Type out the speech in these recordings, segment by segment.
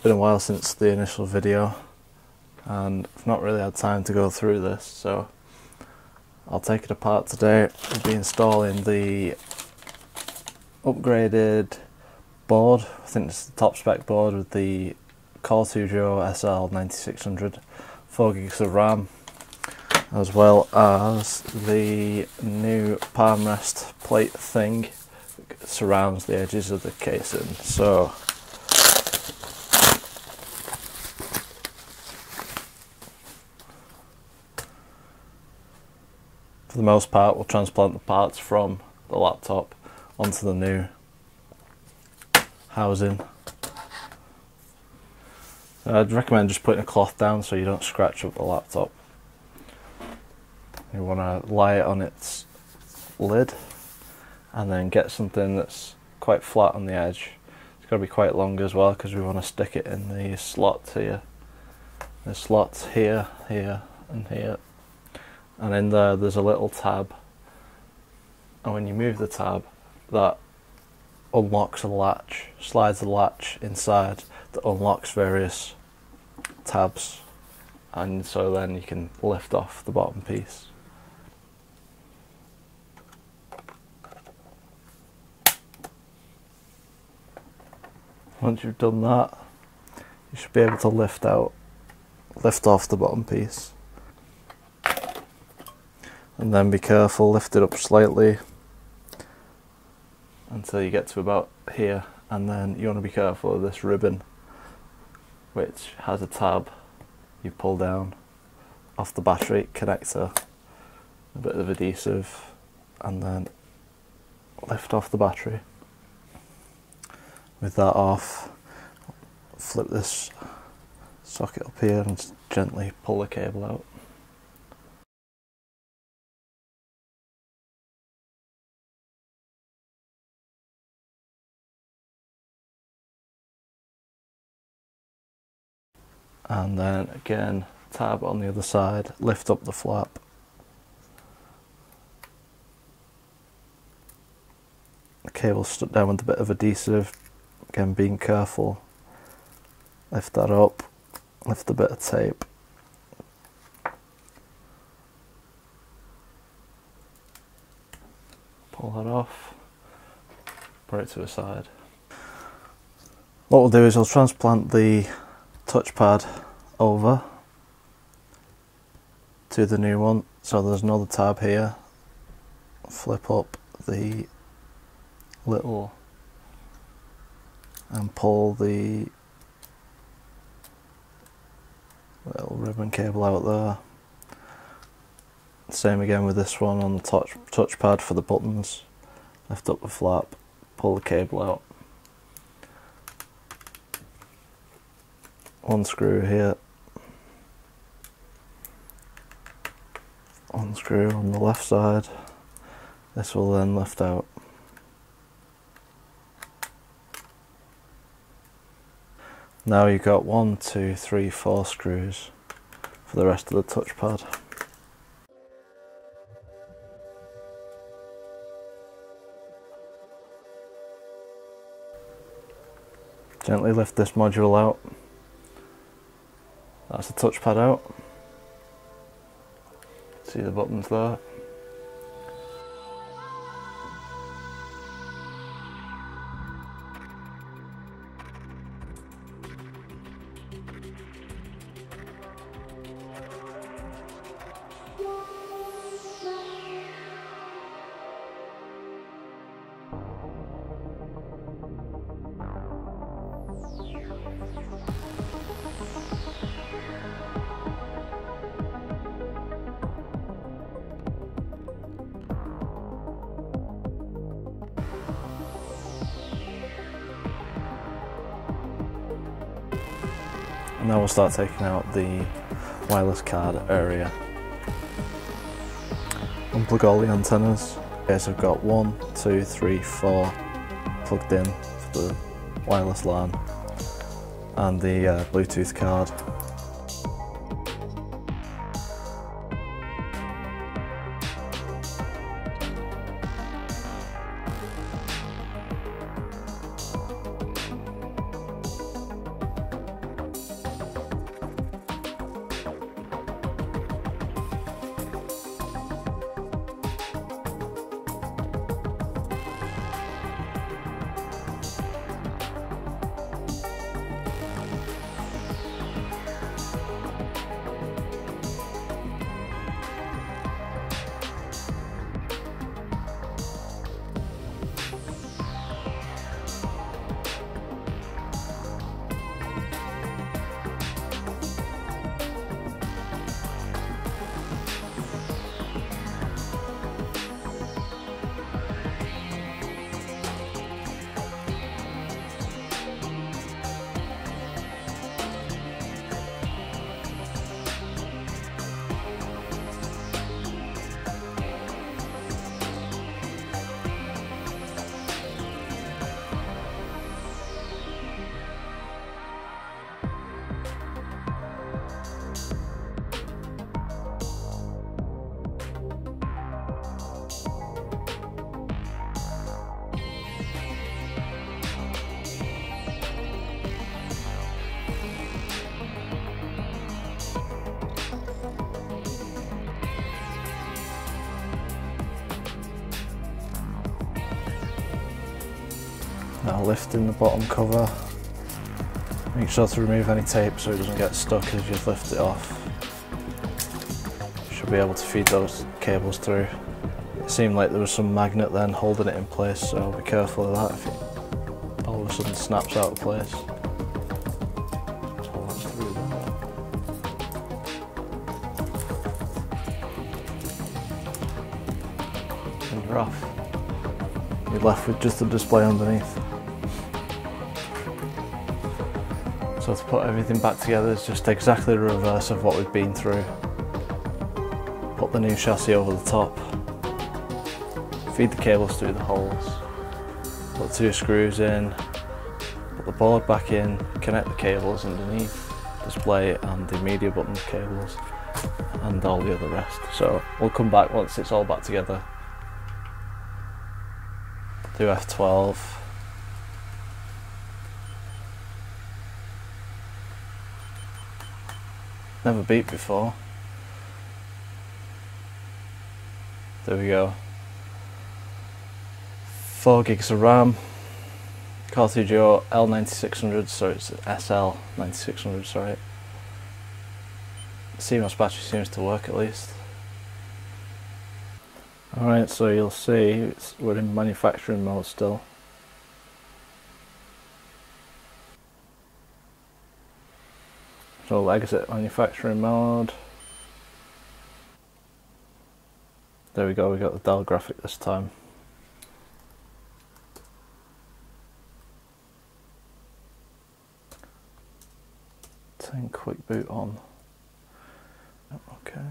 been a while since the initial video and I've not really had time to go through this, so I'll take it apart today. We'll be installing the upgraded board. I think it's the top spec board with the Core 2 Duo SL 9600, 4 gigs of RAM, as well as the new palm rest plate thing that surrounds the edges of the casing. So for the most part, we'll transplant the parts from the laptop onto the new housing. I'd recommend just putting a cloth down so you don't scratch up the laptop. You want to lie it on its lid and then get something that's quite flat on the edge. It's got to be quite long as well because we want to stick it in the slots here. The slots here, here and here. And in there there's a little tab, and when you move the tab, that unlocks a latch, slides the latch inside that unlocks various tabs, and so then you can lift off the bottom piece. Once you've done that, you should be able to lift off the bottom piece. And then be careful, lift it up slightly until you get to about here, and then you want to be careful of this ribbon which has a tab you pull down off the battery connector, a bit of adhesive, and then lift off the battery. With that off, flip this socket up here and just gently pull the cable out. And then again, tab on the other side, lift up the flap. The cable's stuck down with a bit of adhesive, again being careful. Lift that up, lift a bit of tape. Pull that off, put it to the side. What we'll do is we'll transplant the touchpad over to the new one. So there's another tab here. Flip up the little and pull the little ribbon cable out there. Same again with this one on the touchpad for the buttons. Lift up the flap, pull the cable out. One screw here, one screw on the left side. This will then lift out. Now you've got 1, 2, 3, 4 screws for the rest of the touchpad. Gently lift this module out. That's the touchpad out. See the buttons there. And now we'll start taking out the wireless card area. Unplug all the antennas. Okay, so I've got 1, 2, 3, 4 plugged in for the wireless LAN and the Bluetooth card. lifting the bottom cover. Make sure to remove any tape so it doesn't get stuck as you lift it off. You should be able to feed those cables through. It seemed like there was some magnet then holding it in place, so be careful of that if it all of a sudden snaps out of place. Pull that through there. And you're off. You're left with just the display underneath. So to put everything back together is just exactly the reverse of what we've been through. Put the new chassis over the top, feed the cables through the holes, put 2 screws in, put the board back in, connect the cables underneath, display and the media button cables, and all the other rest. So we'll come back once it's all back together. Do F12. Never beeped before. There we go. 4 gigs of RAM. Core 2 Duo L9600, so it's SL9600, sorry. The CMOS battery seems to work at least. Alright, so you'll see we're in manufacturing mode still. So we'll exit manufacturing mode. There we go, we got the Dell graphic this time. Turn quick boot on. Okay.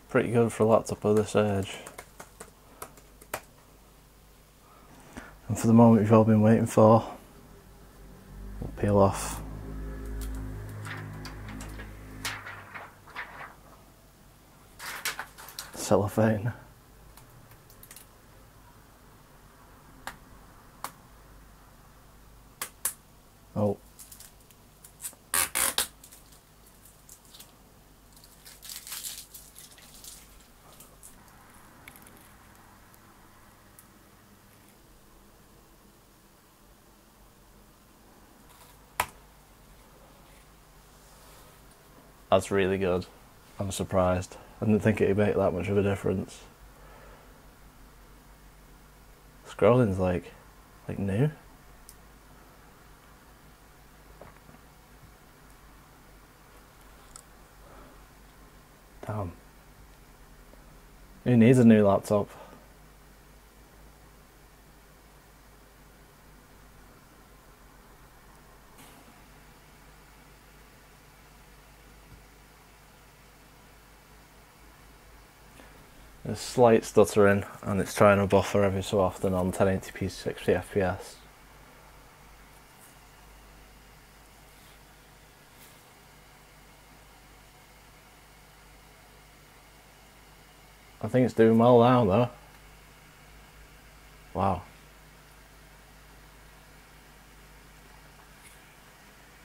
Pretty good for a laptop of this age. And for the moment you've all been waiting for, we'll peel off. Cellophane. Oh. That's really good. I'm surprised. I didn't think it'd make that much of a difference. Scrolling's like new. Damn. Who needs a new laptop? There's slight stuttering and it's trying to buffer every so often on 1080p 60 FPS. I think it's doing well now though. Wow.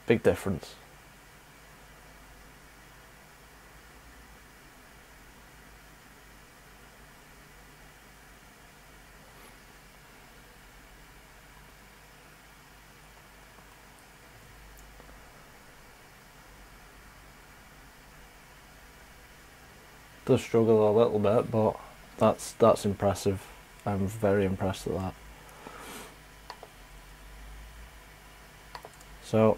Big difference. Does struggle a little bit, but that's impressive. I'm very impressed at that. So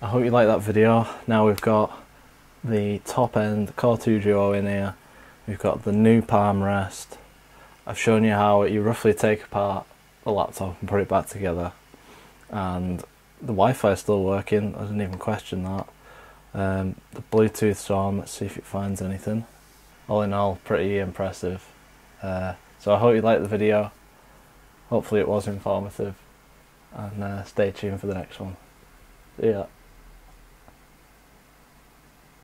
I hope you like that video. Now we've got the top end Core 2 Duo in here. We've got the new palm rest. I've shown you how you roughly take apart the laptop and put it back together, and the Wi-Fi is still working. I didn't even question that. The Bluetooth's on. Let's see if it finds anything. All in all, pretty impressive. So I hope you liked the video. Hopefully it was informative, and stay tuned for the next one. See ya.